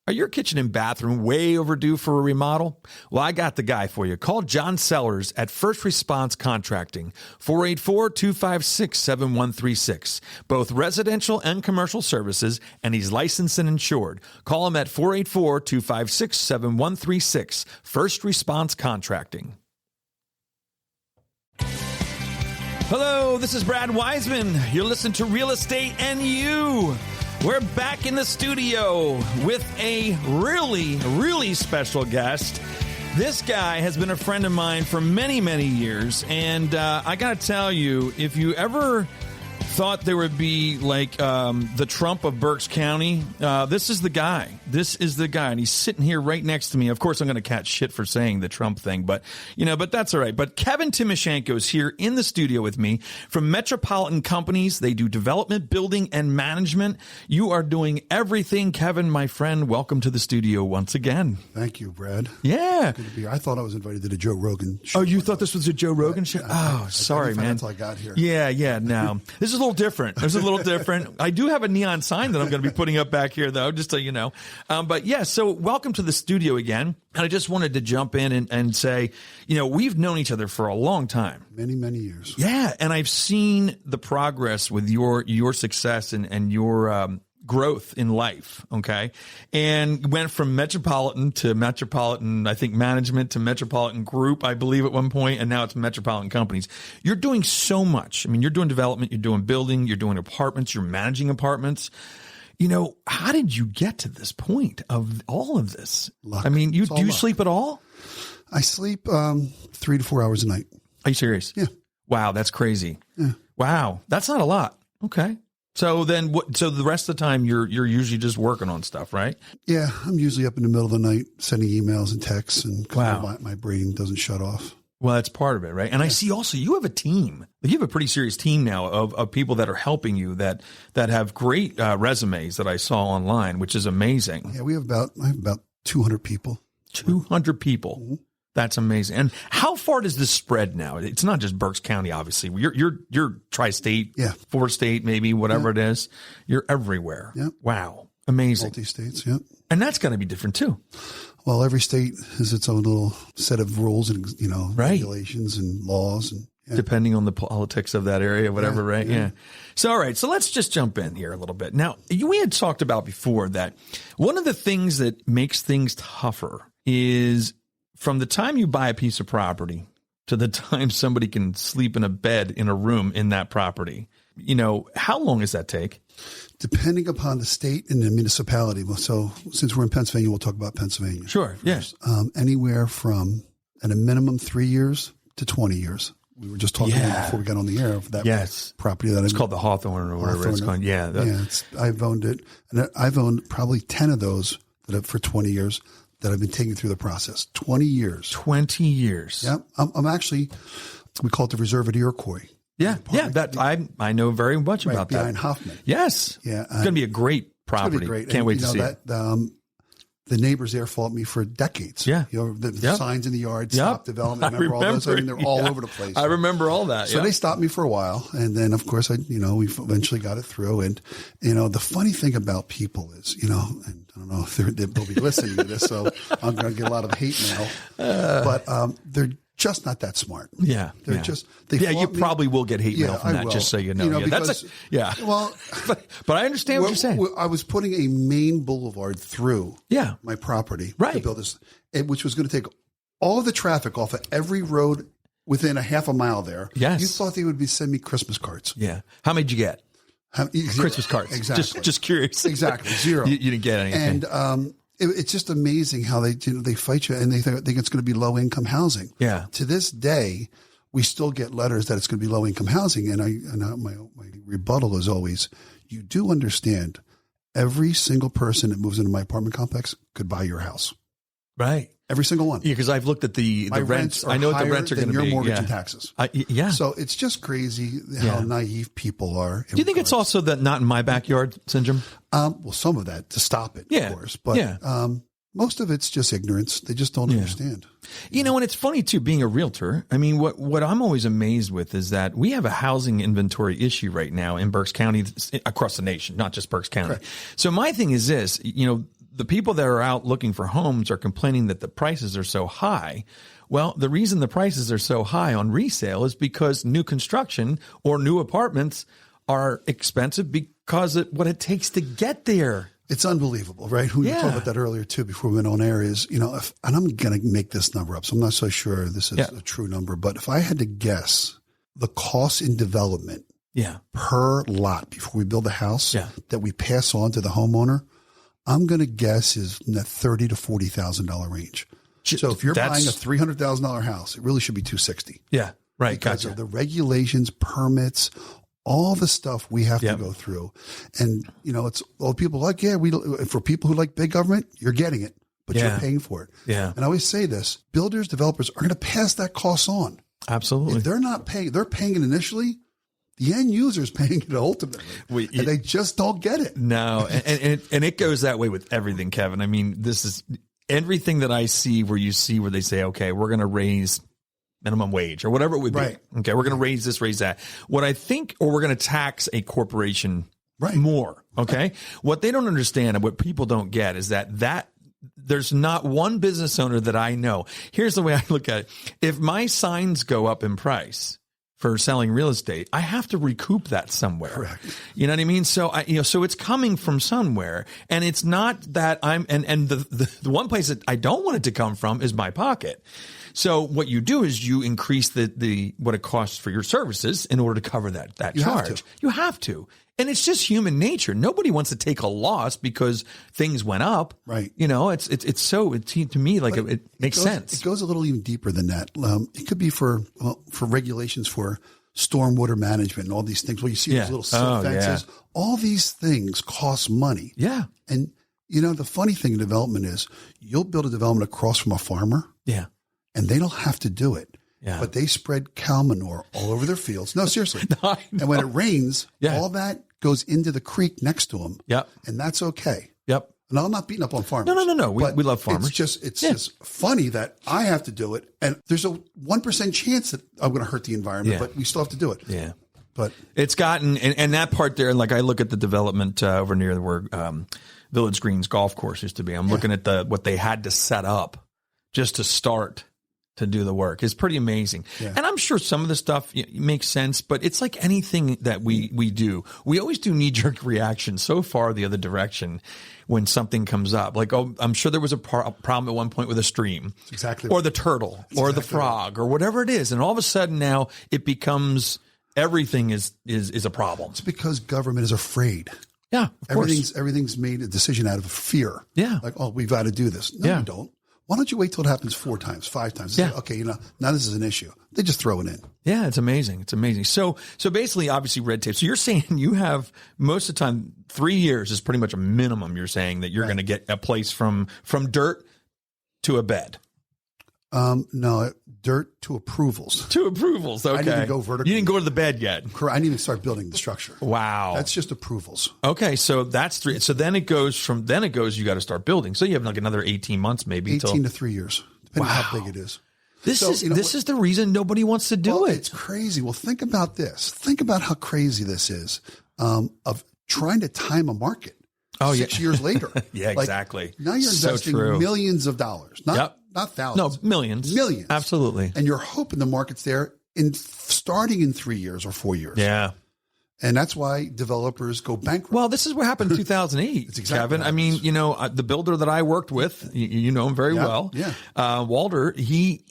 Are your kitchen and bathroom way overdue for a remodel? Well, I got the guy for you. Call John Sellers at First Response Contracting, 484-256-7136. Both residential and commercial services, and he's licensed and insured. Call him at 484-256-7136. First Response Contracting. Hello, this is Brad Weisman. You're listening to Real Estate and You. We're back in the studio with a really, really special guest. This guy has been a friend of mine for many, many years. And I got to tell you, if you ever thought there would be like the Trump of Berks County, this is the guy. This is the guy. And he's sitting here right next to me. Of course, I'm going to catch shit for saying the Trump thing, but that's all right. But Kevin Timochenko is here in the studio with me from Metropolitan Companies. They do development, building, and management. You are doing everything, Kevin, my friend. Welcome to the studio once again. Thank you, Brad. Yeah. Good to be here. I thought I was invited to the Joe Rogan show. Oh, you thought this was a Joe Rogan show? Oh, sorry, man. Until I got here. Yeah. No, this is a little different. There's a little different. I do have a neon sign that I'm going to be putting up back here, though, just so you know. But yeah, so welcome to the studio again. And I just wanted to jump in and say, we've known each other for a long time. Many, many years. Yeah. And I've seen the progress with your success and your growth in life. Okay. And went from Metropolitan to Metropolitan, I think management to Metropolitan Group, I believe at one point. And now it's Metropolitan Companies. You're doing so much. I mean, you're doing development, you're doing building, you're doing apartments, you're managing apartments. How did you get to this point of all of this? Luck. I mean, do you luck. sleep at all? I sleep 3 to 4 hours a night. Are you serious? Yeah. Wow. That's crazy. Yeah. Wow. That's not a lot. Okay. So then so the rest of the time you're usually just working on stuff, right? Yeah. I'm usually up in the middle of the night sending emails and texts, and wow. my brain doesn't shut off. Well, that's part of it, right? And yeah. I see also you have a team. You have a pretty serious team now of people that are helping you that have great resumes that I saw online, which is amazing. Yeah, I have about 200 people. 200 people. Mm-hmm. That's amazing. And how far does this spread now? It's not just Berks County, obviously. You're tri-state, yeah, 4-state, maybe whatever it is. You're everywhere. Yeah. Wow. Amazing. Multi-states. Yeah. And that's going to be different too. Well, every state has its own little set of rules and, right. regulations and laws, and yeah. Depending on the politics of that area, whatever, yeah, right? Yeah. So, all right. So let's just jump in here a little bit. Now, we had talked about before that one of the things that makes things tougher is from the time you buy a piece of property to the time somebody can sleep in a bed in a room in that property. How long does that take? Depending upon the state and the municipality. So since we're in Pennsylvania, we'll talk about Pennsylvania. Sure. Yes. Yeah. Anywhere from at a minimum 3 years to 20 years. We were just talking about before we got on the air of that property that it's called the Hawthorne or whatever it's called. Yeah. I've owned it, and I've owned probably 10 of those that have, for 20 years that I've been taking through the process. 20 years. 20 years. Yeah. I'm actually, we call it the Reserve at Iroquois. Yeah. Yeah. That I know very much about that. Behind Hoffman. Yes. Yeah. It's going to be a great property. It's great. Can't wait to see it. The neighbors there fought me for decades. Yeah. The signs in the yard, stop development. Remember all those? I mean, they're all over the place. I remember all that. So they stopped me for a while. And then, of course, we eventually got it through. And, the funny thing about people is, and I don't know if they'll be listening to this, so I'm going to get a lot of hate mail. But they're just not that smart. Yeah. They're just, you probably will get hate mail from that, just so you know. Well, but I understand what you're saying. I was putting a main boulevard through my property to build this, which was going to take all of the traffic off of every road within a half a mile there. Yes. You thought they would send me Christmas cards. Yeah. How many did you get? Christmas cards. Exactly. Just curious. Exactly. Zero. You didn't get anything. And, it's just amazing how they fight you, and they think it's going to be low income housing. Yeah. To this day, we still get letters that it's going to be low income housing, and my rebuttal is always, you do understand, every single person that moves into my apartment complex could buy your house. Right. Every single one. Yeah, because I've looked at the rents. I know what the rents are going to be. Your mortgage and taxes. Yeah. So it's just crazy how naive people are. Do you think it's also that not in my backyard syndrome? Well, some of that to stop it, of course. But most of it's just ignorance. They just don't understand. And it's funny too, being a realtor. I mean, what I'm always amazed with is that we have a housing inventory issue right now in Berks County, across the nation, not just Berks County. Correct. So my thing is this, the people that are out looking for homes are complaining that the prices are so high. Well, the reason the prices are so high on resale is because new construction or new apartments are expensive because of what it takes to get there. It's unbelievable, right? We were talking about that earlier too before we went on air is, and I'm going to make this number up, so I'm not so sure this is a true number, but if I had to guess the cost in development per lot before we build a house that we pass on to the homeowner, I'm going to guess is in that $30,000 to $40,000 range. So if you're buying a $300,000 house, it really should be $260,000. Yeah, right. Because of the regulations, permits, all the stuff we have to go through. And, it's all people like, for people who like big government, you're getting it, but you're paying for it. Yeah. And I always say this, builders, developers are going to pass that cost on. Absolutely. If they're not paying, they're paying it initially. The end user is paying it ultimately, and they just don't get it. No, and it goes that way with everything, Kevin. I mean, this is everything that I see where they say, okay, we're going to raise minimum wage or whatever it would be. Right. Okay, we're going to raise this, raise that. What I think, or we're going to tax a corporation more. Okay, right. What they don't understand and what people don't get is that there's not one business owner that I know. Here's the way I look at it: if my signs go up in price for selling real estate, I have to recoup that somewhere. Correct. You know what I mean? So so it's coming from somewhere, and it's not that and the one place that I don't want it to come from is my pocket. So what you do is you increase the what it costs for your services in order to cover that charge. You have to. And it's just human nature. Nobody wants to take a loss because things went up. Right. To me, like it makes sense. It goes a little even deeper than that. It could be for regulations for stormwater management and all these things. Well, you see those little silt fences. Yeah. All these things cost money. Yeah. And, the funny thing in development is you'll build a development across from a farmer. Yeah. And they don't have to do it. Yeah. But they spread cow manure all over their fields. No, seriously. And when it rains, all that goes into the creek next to them. Yep. And that's okay. Yep. And I'm not beating up on farmers. No. We love farmers. It's just funny that I have to do it. And there's a 1% chance that I'm going to hurt the environment, but we still have to do it. Yeah. But it's gotten, and that part there, like I look at the development over near where Village Greens golf course used to be. I'm looking at what they had to set up just to start to do the work. It's pretty amazing. Yeah. And I'm sure some of the stuff makes sense, but it's like anything that we do. We always do knee-jerk reactions so far the other direction when something comes up. Like, I'm sure there was a problem at one point with a stream. That's exactly or the turtle or the frog or whatever it is. And all of a sudden now it becomes everything is a problem. It's because government is afraid. Yeah, of course. Everything's made a decision out of fear. Yeah. Like, we've got to do this. No, you don't. Why don't you wait till it happens 4 times, 5 times? Yeah. Say, okay, now this is an issue. They just throw it in. Yeah, it's amazing. It's amazing. So basically, obviously, red tape. So you're saying you have most of the time 3 years is pretty much a minimum. You're saying that you're going to get a place from dirt to a bed. No, dirt to approvals. To approvals. Okay. I didn't go vertically. You didn't go to the bed yet. Correct. I didn't even start building the structure. Wow. That's just approvals. Okay. So that's 3. So then it goes, you got to start building. So you have like another 18 months, maybe. 18 to of 3 years, depending on how big it is. This is the reason nobody wants to do it. It's crazy. Well, think about this. Think about how crazy this is, of trying to time a market. 6 years later. Yeah, exactly. Now you're investing millions of dollars. Not thousands. No, millions. Millions. Absolutely. And you're hoping the market's there starting in 3 years or 4 years. Yeah. And that's why developers go bankrupt. Well, this is what happened in 2008, It's exactly Kevin. I mean, the builder that I worked with, you know him very well. Yeah. Walter, he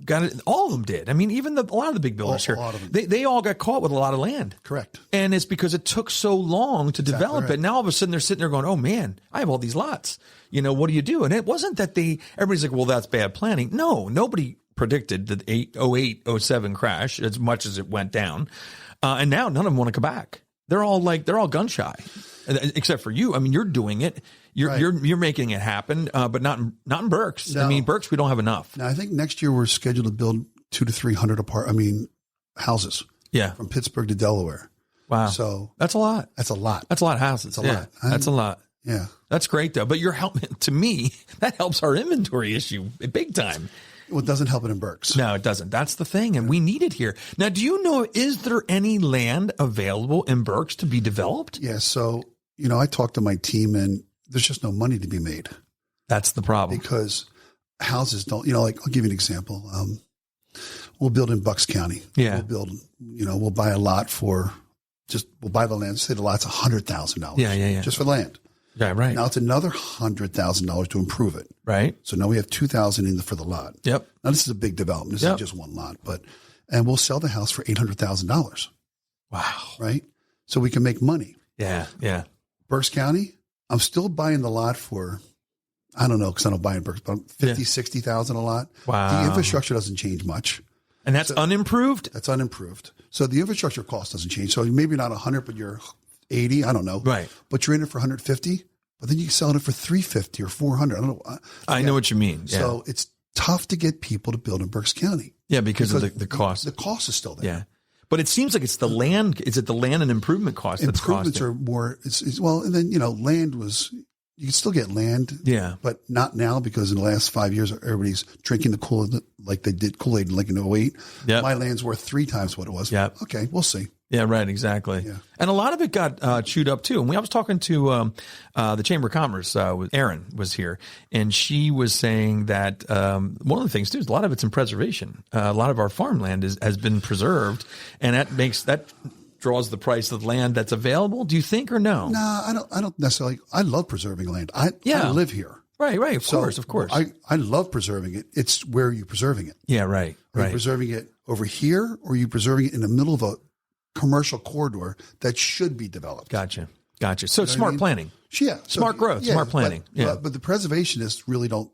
got it. All of them did. I mean, even a lot of the big builders here, a lot of them. they all got caught with a lot of land. Correct. And it's because it took so long to develop it. Now all of a sudden they're sitting there going, oh man, I have all these lots. What do you do? And it wasn't that everybody's like, well, that's bad planning. No, nobody predicted the 08, 07 crash as much as it went down. And now none of them want to come back. They're all gun shy, except for you. I mean, you're doing it. You're making it happen, but not in Berks. No. I mean, Berks, we don't have enough. Now, I think next year we're scheduled to build 200 to 300 houses. Yeah, from Pittsburgh to Delaware. Wow. So that's a lot. That's a lot. That's a lot of houses. That's a lot. That's a lot. Yeah, that's great though. But you're helping to me. That helps our inventory issue big time. Well, it doesn't help it in Berks. No, it doesn't. That's the thing. And we need it here. Now, do you know, is there any land available in Berks to be developed? Yeah. So, I talked to my team and, there's just no money to be made. That's the problem. Because houses don't, like I'll give you an example. We'll build in Bucks County. Yeah. We'll buy a lot we'll buy the land. Say the lot's $100,000. Yeah. Just for land. Yeah, right. Now it's another $100,000 to improve it. Right. So now we have $2,000 for the lot. Yep. Now this is a big development. This is just one lot, and we'll sell the house for $800,000. Wow. Right. So we can make money. Yeah. Yeah. Berks County, I'm still buying the lot for, I don't know, because I don't buy in Berks, but 50, 60,000 a lot. Wow. The infrastructure doesn't change much. And that's unimproved? That's unimproved. So the infrastructure cost doesn't change. So maybe not 100, but you're 80. I don't know. Right. But you're in it for 150, but then you can sell it for 350 or 400. I don't know. I know what you mean. Yeah. So it's tough to get people to build in Berks County. Yeah, because of the cost. The cost is still there. Yeah. But it seems like it's the land. Is it the land and improvement cost that's Improvements costing? are more, and then, land was, you can still get land. Yeah. But not now, because in the last 5 years, everybody's drinking the Kool-Aid like they did Kool-Aid in 2008. Yep. My land's worth 3 times what it was. Yep. Okay, we'll see. Yeah, right, exactly. Yeah. And a lot of it got chewed up too. And I was talking to the Chamber of Commerce, Erin was here, and she was saying that one of the things too is a lot of it's in preservation. A lot of our farmland has been preserved, and that draws the price of the land that's available. Do you think, or no? No, I don't necessarily. I love preserving land. I live here. Right. Of course. I love preserving it. It's where you're preserving it. Yeah, right. Are you preserving it over here, or are you preserving it in the middle of a commercial corridor that should be developed? Gotcha. So smart planning. Yeah. Smart growth, smart planning. But the preservationists really don't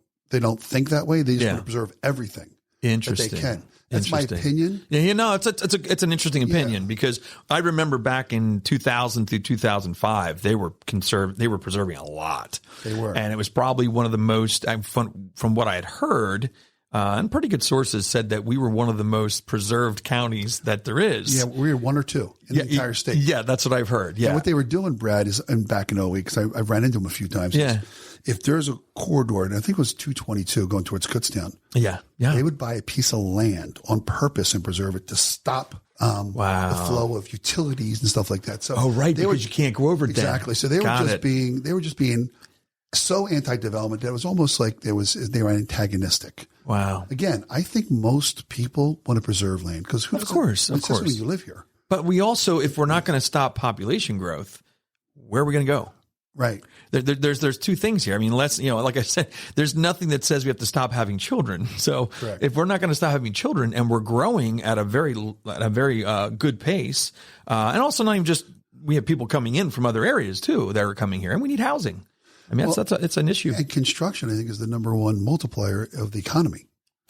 think that way. They just want to preserve everything that they can. That's my opinion. Yeah, it's an interesting opinion because I remember back in 2000 through 2005, they were preserving a lot. They were. And it was probably one of the most, from what I had heard, and pretty good sources said that we were one of the most preserved counties that there is. Yeah, we were 1 or 2 in the entire state. Yeah, that's what I've heard. Yeah. And what they were doing, Brad, is, and back in 08, because I ran into them a few times. Yeah. If there's a corridor, and I think it was 222 going towards Kutztown. Yeah. They would buy a piece of land on purpose and preserve it to stop the flow of utilities and stuff like that. So because you can't go over it. Exactly. So they were just being so anti-development that it was almost like they were antagonistic. Wow. Again, I think most people want to preserve land because of course when you live here. But we also, if we're not going to stop population growth, where are we going to go? Right. There's 2 things here. I mean, like I said, there's nothing that says we have to stop having children. So if we're not going to stop having children and we're growing at a very good pace, and also not even just, we have people coming in from other areas too that are coming here, and we need housing. I mean, it's an issue. And construction, I think, is the number 1 multiplier of the economy.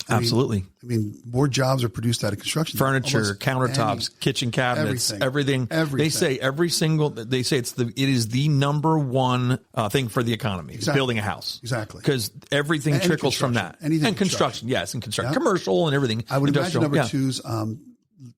Absolutely. I mean, more jobs are produced out of construction. Furniture, countertops, kitchen cabinets, everything. They say it is the number 1 thing for the economy. Exactly. Building a house. Exactly. Because everything trickles from that. And construction. Yes, and construction. Commercial and everything. I would imagine number 2's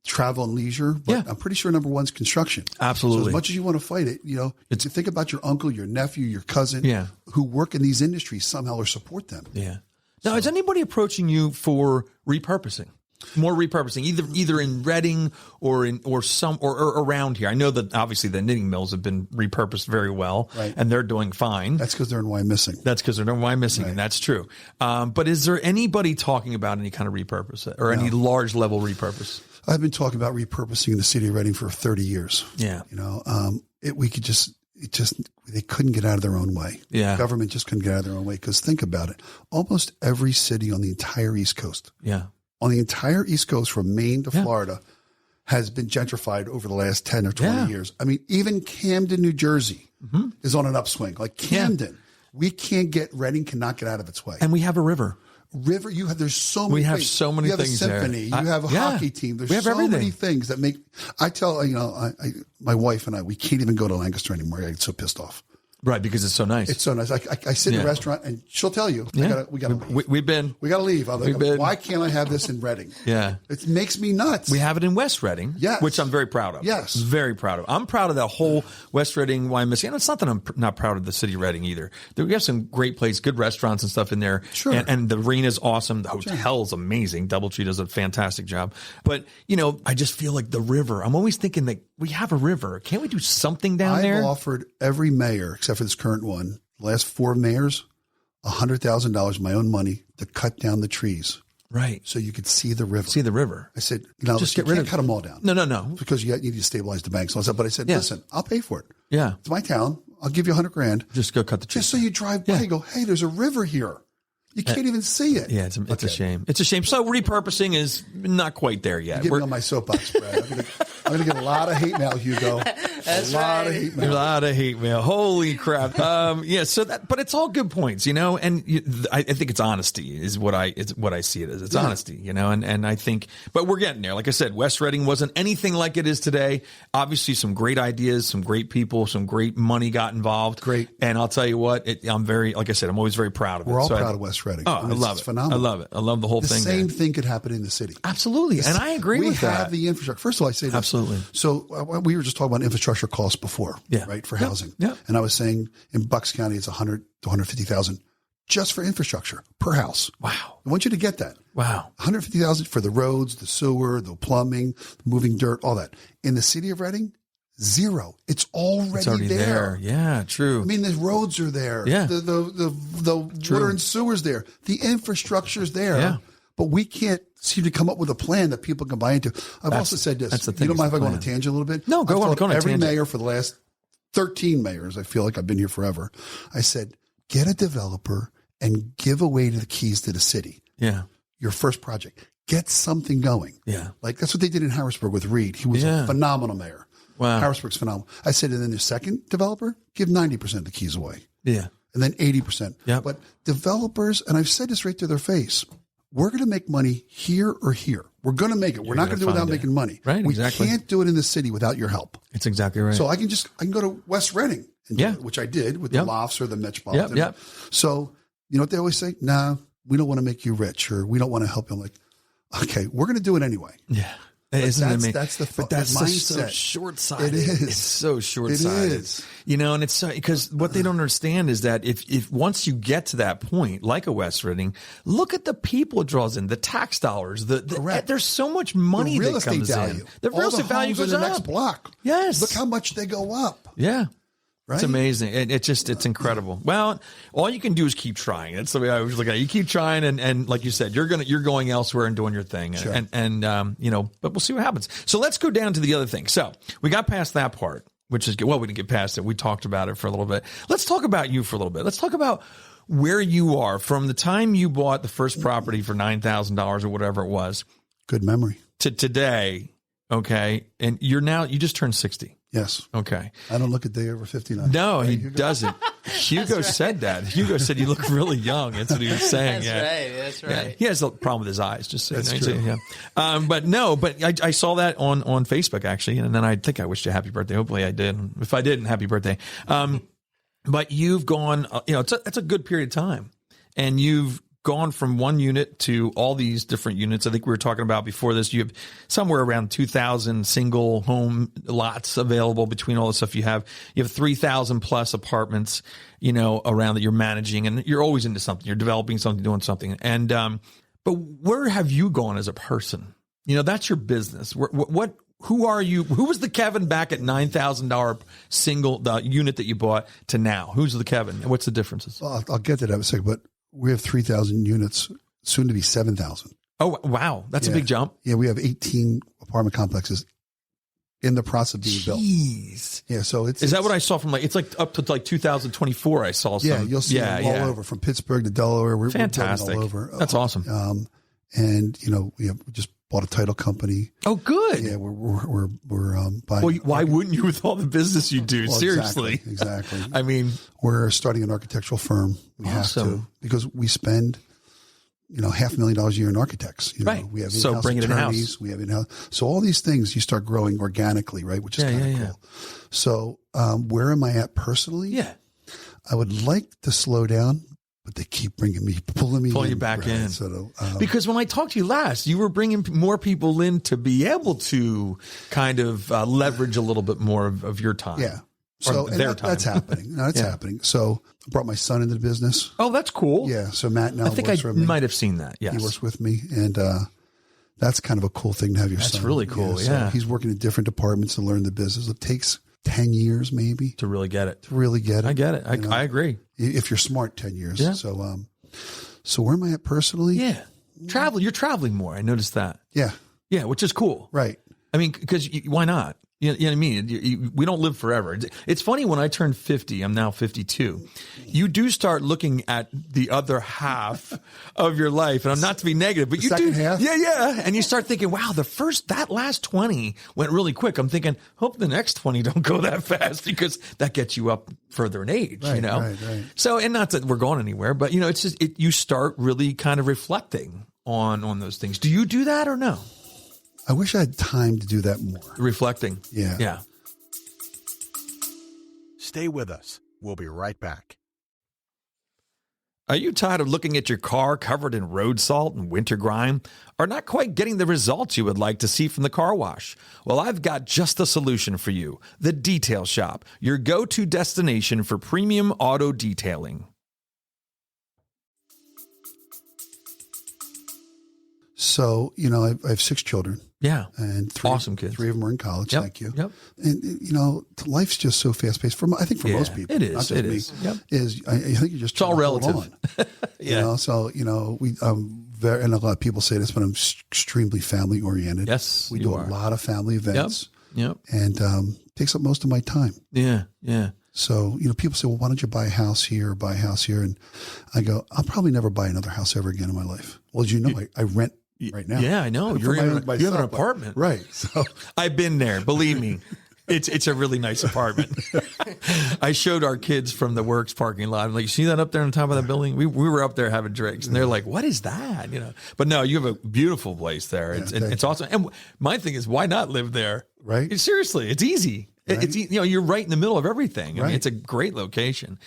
travel and leisure, but I'm pretty sure number 1's construction. Absolutely. So as much as you want to fight it, you think about your uncle, your nephew, your cousin, who work in these industries somehow or support them. Yeah. Now, is anybody approaching you for repurposing? More repurposing, either in Reading or around here. I know that obviously the knitting mills have been repurposed very well, and they're doing fine. That's because they're in Wyomissing, and that's true. But is there anybody talking about any kind of repurpose or any large level repurpose? I've been talking about repurposing in the city of Reading for 30 years. Yeah, they couldn't get out of their own way. Yeah, the government just couldn't get out of their own way. Because think about it, almost every city on the entire East Coast. Yeah. On the entire East Coast, from Maine to Florida, has been gentrified over the last 10 or 20 years. I mean, even Camden, New Jersey is on an upswing. Like Camden, Reading cannot get out of its way. And we have a river. There's so many things. So many things there. You have a symphony. You have a hockey team. There's so many things that make, I tell, my wife and I, we can't even go to Lancaster anymore. I get so pissed off. Right, because it's so nice. It's so nice. I sit in a restaurant and she'll tell you, we got to leave. I'm like, why can't I have this in Reading? Yeah. It makes me nuts. We have it in West Reading, which I'm very proud of. Yes. Very proud of. I'm proud of that whole West Reading, Wyomissing. And it's not that I'm not proud of the city of Reading either. We have some great places, good restaurants and stuff in there. Sure. And the arena's awesome. The hotel's amazing. Doubletree does a fantastic job. But, I just feel like the river, I'm always thinking that we have a river. Can't we do something down there? I've offered every mayor, except for this current one, last 4 mayors, $100,000 of my own money to cut down the trees. Right. So you could see the river. See the river. I said, no, just you get rid can't of cut them all down. No. Because you need to stabilize the banks. But I said, listen, I'll pay for it. Yeah. It's my town. I'll give you $100,000. Just go cut the trees. Just so you drive by and go, hey, there's a river here. You can't even see it. Yeah, it's a shame. It's a shame. So repurposing is not quite there yet. You're getting on my soapbox, Brad. I'm going to get a lot of hate mail, Hugo. That's a lot of hate mail. A lot of hate mail. Holy crap. But it's all good points, and I think it's honesty is what I see it as. It's honesty, and I think, but we're getting there. Like I said, West Reading wasn't anything like it is today. Obviously some great ideas, some great people, some great money got involved. Great. And I'll tell you what, I'm always very proud of it. We're all proud of West Reading. Oh, I love it. It's phenomenal. I love it. I love the whole thing. The same thing could happen in the city. Absolutely. And I agree with that. We have the infrastructure. First of all, I say this. Absolutely. So we were just talking about infrastructure costs before, right, for housing. Yeah. And I was saying in Bucks County, it's 100 to 150,000 just for infrastructure per house. Wow. I want you to get that. Wow. 150,000 for the roads, the sewer, the plumbing, moving dirt, all that. In the city of Reading, zero. It's already there. Yeah, true. I mean, the roads are there. Yeah. The water and sewer's there. The infrastructure's there. Yeah. But we can't seem to come up with a plan that people can buy into. I've also said this. That's the thing. You don't mind if I go on a tangent a little bit? No, go on a Every tangent. mayor for the last 13 mayors, I feel like I've been here forever. I said, get a developer and give away the keys to the city. Yeah. Your first project. Get something going. Yeah. Like that's what they did in Harrisburg with Reed. He was a phenomenal mayor. Wow. Harrisburg's phenomenal. I said, and then the second developer, give 90% of the keys away. Yeah. And then 80%. Yeah. But developers, and I've said this right to their face, we're going to make money here or here. We're going to make it. We're not going to do it without making money. Right, we exactly. can't do it in the city without your help. It's exactly right. So I can go to West Reading, and do it, which I did with the lofts or the Metropolitan. Yep. So you know what they always say? Nah, we don't want to make you rich, or we don't want to help you. I'm like, okay, we're going to do it anyway. Yeah. That's the mindset. So short-sighted. It is. It's so short-sighted. It is. And it's because what they don't understand is that if once you get to that point, like a West Reading, look at the people it draws in, the tax dollars. There's so much money the real that estate comes value. in. The real estate value goes in the up. next block. Yes. Look how much they go up. Yeah. Right? It's amazing. It's incredible. Well, all you can do is keep trying. That's the way I always look at it. You keep trying, and like you said, you're going elsewhere and doing your thing, sure. But we'll see what happens. So let's go down to the other thing. So we got past that part, which is good. Well, we didn't get past it. We talked about it for a little bit. Let's talk about you for a little bit. Let's talk about where you are from the time you bought the first property for $9,000 or whatever it was. Good memory. To today. Okay. And you just turned 60. Yes. Okay. I don't look a day over 59. No, he doesn't. Hugo said that. Hugo said you look really young. That's what he was saying. That's right. Yeah. He has a problem with his eyes. Just saying. That's true. Yeah. But I saw that on Facebook actually, and then I think I wished you a happy birthday. Hopefully I did. If I didn't, happy birthday. But you've gone. It's a good period of time, and you've gone from one unit to all these different units. I think we were talking about before this, you have somewhere around 2,000 single home lots available between all the stuff you have. You have 3,000 plus apartments, around that you're managing, and you're always into something. You're developing something, doing something. And, but where have you gone as a person? That's your business. Who are you? Who was the Kevin back at $9,000 the unit that you bought to now? Who's the Kevin? And what's the differences? Well, I'll get to that in a second, but we have 3,000 units, soon to be 7,000. Oh, wow. That's a big jump. Yeah, we have 18 apartment complexes in the process of being built. Jeez. Yeah, so it's... Is that what I saw from it's up to 2024 I saw some. Yeah, you'll see them all over, from Pittsburgh to Delaware. We're fantastic. All over. That's awesome. And, we just bought a title company. Oh, good. Yeah, we're buying. Well, why wouldn't you with all the business you do? Well, seriously. Exactly. I mean, we're starting an architectural firm. We have to, because we spend, $500,000 a year in architects. Right. We have in-house bring attorneys. In-house. We have in-house. So all these things you start growing organically, right? Which is kind of cool. So where am I at personally? Yeah. I would like to slow down, but they keep pulling you back in. So, because when I talked to you last, you were bringing more people in to be able to kind of leverage a little bit more of your time. Yeah. So that's happening. No, it's happening. So I brought my son into the business. Oh, that's cool. Yeah. So Matt now works for me. I might have seen that. Yes. He works with me. And that's kind of a cool thing to have your son. That's really cool. So he's working in different departments to learn the business. It takes 10 years maybe to really get it. I get it. I agree. If you're smart, 10 years. Yeah. So where am I at personally? Yeah. You're traveling more. I noticed that. Yeah. Yeah, which is cool. Right. I mean, because why not? You know what I mean? We don't live forever. It's funny, when I turned 50, I'm now 52, you do start looking at the other half of your life. And I'm not to be negative, but you do. Half? Yeah. And you start thinking, wow, that last 20 went really quick. I'm thinking, hope the next 20 don't go that fast, because that gets you up further in age, Right, you know? right. So, and not that we're going anywhere, but you know, it's just, you start really kind of reflecting on those things. Do you do that or no? I wish I had time to do that more. Reflecting. Yeah. Yeah. Stay with us. We'll be right back. Are you tired of looking at your car covered in road salt and winter grime, or not quite getting the results you would like to see from the car wash? Well, I've got just the solution for you. The Detail Shop, your go-to destination for premium auto detailing. So, you know, I have 6 children. Yeah. And Awesome kids. 3 of them are in college. Yep. Thank you. Yep. And, you know, life's just so fast paced. I think for most people. It is. Not just It me, is. Yep. I think you just It's all hold relative. on. Yeah. You know, so, you know, and a lot of people say this, but I'm extremely family oriented. Yes, We you do are. a lot of family events. Yep. And takes up most of my time. Yeah. Yeah. So, you know, people say, well, why don't you buy a house here or buy a house here? And I go, I'll probably never buy another house ever again in my life. Well, as you know, I rent right now. Yeah, I know. You have an apartment. Right. So I've been there. Believe me. It's a really nice apartment. I showed our kids from the Works parking lot. I'm like, you see that up there on top of that building? We were up there having drinks, and they're like, what is that? You know, but no, you have a beautiful place there. It's awesome. And my thing is, why not live there? Right. Seriously, it's easy. Right. It's, you know, you're right in the middle of everything. I mean, Right. it's a great location.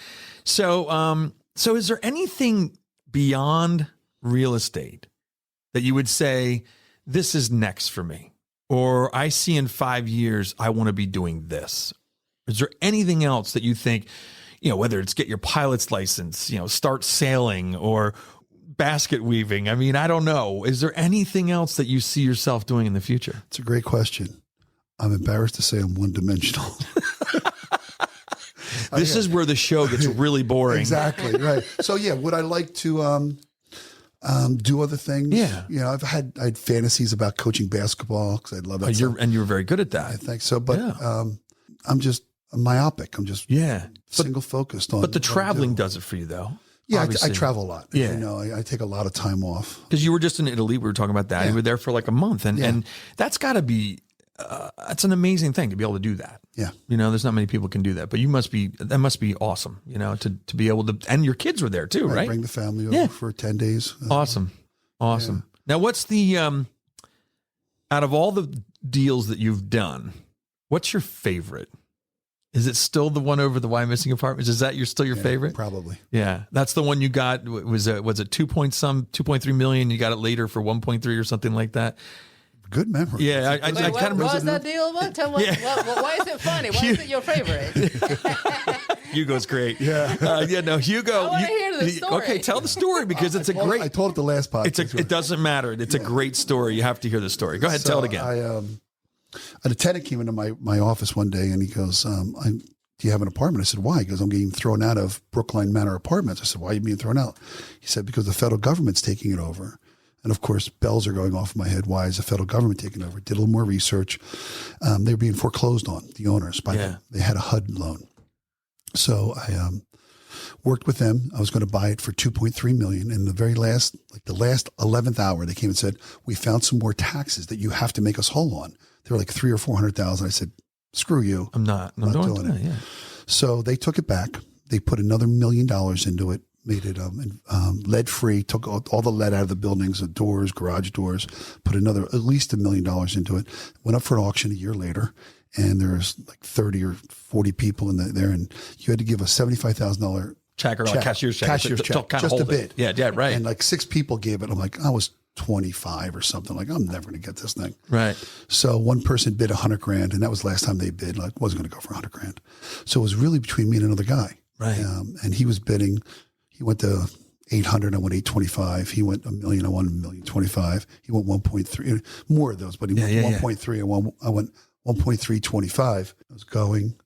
So, so is there anything beyond real estate that you would say, this is next for me? Or I see in 5 years, I want to be doing this. Is there anything else that you think, you know, whether it's get your pilot's license, you know, start sailing or basket weaving? I mean, I don't know. Is there anything else that you see yourself doing in the future? it's a great question. I'm embarrassed to say I'm one dimensional. This is where the show gets really boring. Exactly. Right. So yeah, would I like to do other things? Yeah. You know, I had fantasies about coaching basketball because I'd love that. And you're very good at that. I think so. But Yeah. I'm just myopic. I'm just single focused on. But the what I traveling do. does it for you, though. Yeah, I Obviously. travel a lot. Yeah. You know, I take a lot of time off. Because you were just in Italy. We were talking about that. Yeah. You were there for like a month. And, Yeah. and that's got to be, that's an amazing thing to be able to do that. Yeah. You know, there's not many people can do that, but that must be awesome, you know, to be able to, and your kids were there too, I right? bring the family over Yeah. for 10 days. Awesome. Now, what's the, out of all the deals that you've done, what's your favorite? Is it still the one over the Why Missing Apartments? Is that still your favorite? Probably. Yeah. That's the one you got. Was it 2.3 million? You got it later for 1.3 or something like that. Good memory. Yeah. I kind of what was that deal about? Tell me, why is it funny? Why is it your favorite? Hugo's great. Yeah. Hugo. I want to hear the story. Okay. Tell the story because it's a great. I told it the last podcast. It doesn't matter. It's a great story. You have to hear the story. Go ahead. Tell it again. An attendant came into my office one day and he goes, do you have an apartment? I said, why? He goes, I'm getting thrown out of Brookline Manor Apartments. I said, why are you being thrown out? He said, because the federal government's taking it over. And of course, bells are going off in my head. Why is the federal government taking over? Did a little more research. They were being foreclosed on, the owners. They had a HUD loan. So I worked with them. I was going to buy it for $2.3 million. And the last 11th hour, they came and said, we found some more taxes that you have to make us whole on. They were like $300,000 or $400,000. I said, screw you. I'm not doing it. Yeah. So they took it back. They put another $1 million into it, made it lead free, took all the lead out of the buildings, the doors, garage doors, put at least $1 million into it. Went up for an auction a year later. And there's like 30 or 40 people in there. And you had to give a $75,000 check or like cashier's check. Just a bid. Yeah, right. And like 6 people gave it. I'm like, I was 25 or something. Like, I'm never going to get this thing. Right. So one person bid $100,000, and that was the last time they bid. Like, wasn't going to go for $100,000. So it was really between me and another guy. Right. And he was bidding. He went to 800. I went 825. He went $1 million. I won $1,025,000. He went 1.3. More of those, but he went 1.3. I went 1.325. I was going.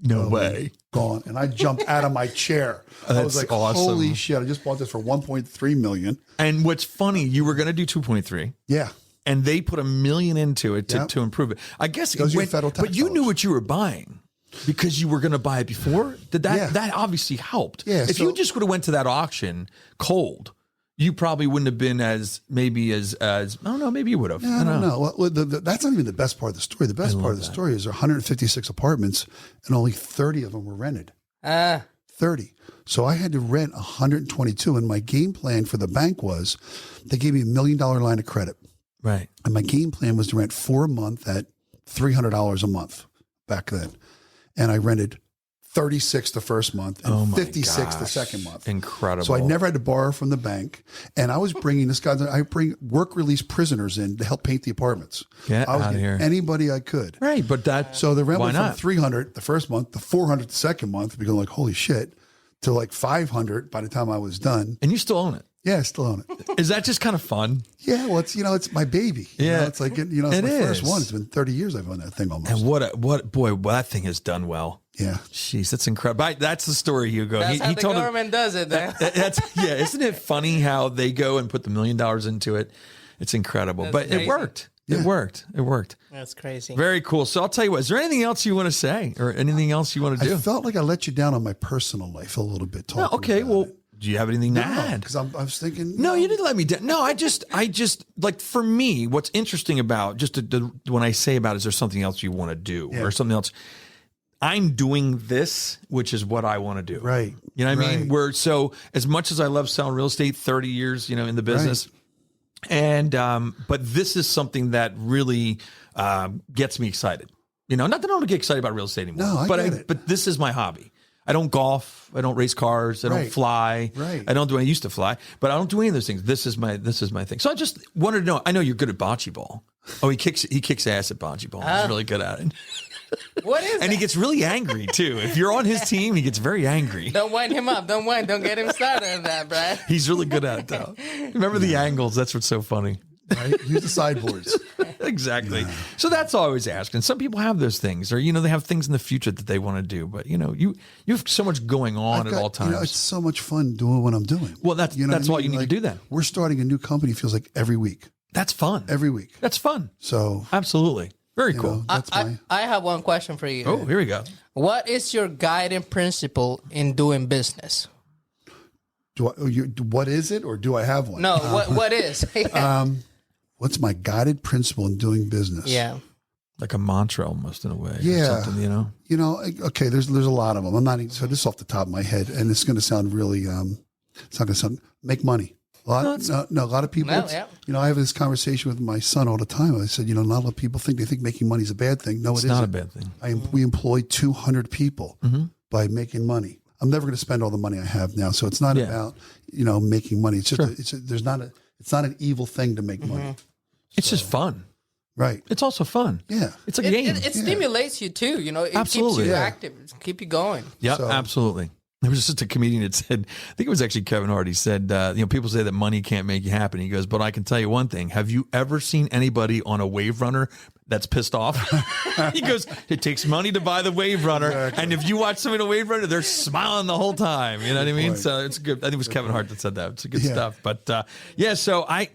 No way. gone. And I jumped out of my chair. I was That's like, awesome. holy shit, I just bought this for $1.3 million. And what's funny, you were going to do 2.3. Yeah. And they put $1 million into it Yep. to improve it. I guess Those are your federal tax but you knew dollars. what you were buying because you were going to buy it before. Did that Yeah. that obviously helped? Yeah, If so- you just would have went to that auction cold, you probably wouldn't have been as I don't know, maybe you would have. I don't know. Well, that's not even the best part of the story. The best part of the story is there are 156 apartments and only 30 of them were rented. 30. So I had to rent 122. And my game plan for the bank was they gave me $1 million line of credit. Right. And my game plan was to rent 4 a month at $300 a month back then. And I rented 36 the first month and 56 the second month. Incredible. So I never had to borrow from the bank. And I was bringing I bring work release prisoners in to help paint the apartments. Get I was out of getting here. anybody I could. Right, but that So the rent why went from not? 300 the first month to 400 the second month, because like, holy shit, to like 500 by the time I was done. And you still own it. Yeah, I still own it. Is that just kind of fun? Yeah, well, it's my baby. Yeah. It's like, it's It my first is. one. It's been 30 years I've owned that thing almost. And well, that thing has done well. Yeah. Jeez, that's incredible. That's the story, Hugo. That's how the government does it, man. Isn't it funny how they go and put the $1 million into it? It's incredible. That's But crazy. it worked. Yeah. It worked. That's crazy. Very cool. So I'll tell you what, is there anything else you want to say or anything else you want to do? I felt like I let you down on my personal life a little bit. No, okay. Well, do you have anything to add? Because I was thinking. No, you didn't let me down. No, I just like for me, what's interesting about when I say about is there something else you want to do or something else? I'm doing this, which is what I want to do. Right. You know what I mean? So as much as I love selling real estate, 30 years, in the business. And, but this is something that really, gets me excited. Not that I don't get excited about real estate anymore. No, I get it. But this is my hobby. I don't golf. I don't race cars. I don't fly. Right. I don't do. I used to fly, but I don't do any of those things. This is my thing. So I just wanted to know. I know you're good at bocce ball. Oh, he kicks ass at bocce ball. He's really good at it. What is And he gets really angry too. If you're on his team, he gets very angry. Don't wind him up. Don't get him started on that, Brad. He's really good at it though. Remember the angles? That's what's so funny. Right? Use the sideboards. Exactly. Yeah. So that's all I was asking. Some people have those things, or they have things in the future that they want to do. But you have so much going on at all times. It's so much fun doing what I'm doing. Well, that's why you need to do that. We're starting a new company. It feels like every week. That's fun. Every week. That's fun. So absolutely, very cool. I have one question for you. Oh, here we go. What is your guiding principle in doing business? What is it, or do I have one? No, what is? What's my guided principle in doing business? Yeah. Like a mantra almost in a way. Yeah. Or something, Okay, there's a lot of them. I'm not, so this is off the top of my head, and it's going to sound really, it's not going to sound, make money. A lot of people, I have this conversation with my son all the time. I said, not a lot of people think making money is a bad thing. No, it's it not isn't. a bad thing. We employ 200 people by making money. I'm never going to spend all the money I have now. So it's not about, making money. It's just, it's not an evil thing to make money. It's just fun. Right. It's also fun. Yeah. It's a game. It stimulates you too. It Absolutely. keeps you active. Keep you going. Yeah, absolutely. There was just a comedian that said, I think it was actually Kevin Hart. He said, people say that money can't make you happy. He goes, but I can tell you one thing. Have you ever seen anybody on a Wave Runner that's pissed off? He goes, it takes money to buy the Wave Runner. Exactly. And if you watch somebody on a Wave Runner, they're smiling the whole time. You know what I mean? So it's good. I think it was Kevin Hart that said that. It's good stuff. But so I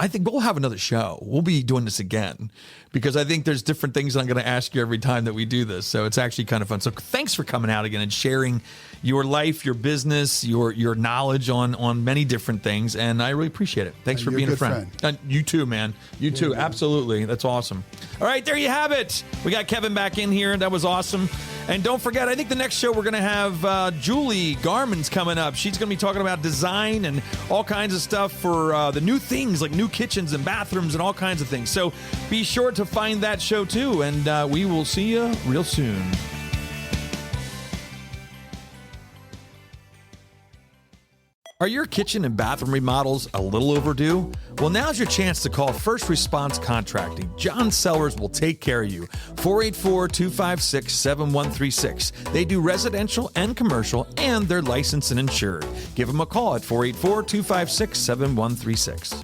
think we'll have another show. We'll be doing this again because I think there's different things I'm going to ask you every time that we do this. So it's actually kind of fun. So thanks for coming out again and sharing your life, your business, your knowledge on many different things. And I really appreciate it. Thanks for being a friend. And you too, man. You too. Absolutely. That's awesome. All right, there you have it. We got Kevin back in here. That was awesome. And don't forget, I think the next show we're going to have Julie Garman's coming up. She's going to be talking about design and all kinds of stuff for the new things like new kitchens and bathrooms and all kinds of things. So be sure to find that show too. And we will see you real soon. Are your kitchen and bathroom remodels a little overdue? Well, now's your chance to call First Response Contracting. John Sellers will take care of you. 484-256-7136. They do residential and commercial, and they're licensed and insured. Give them a call at 484-256-7136.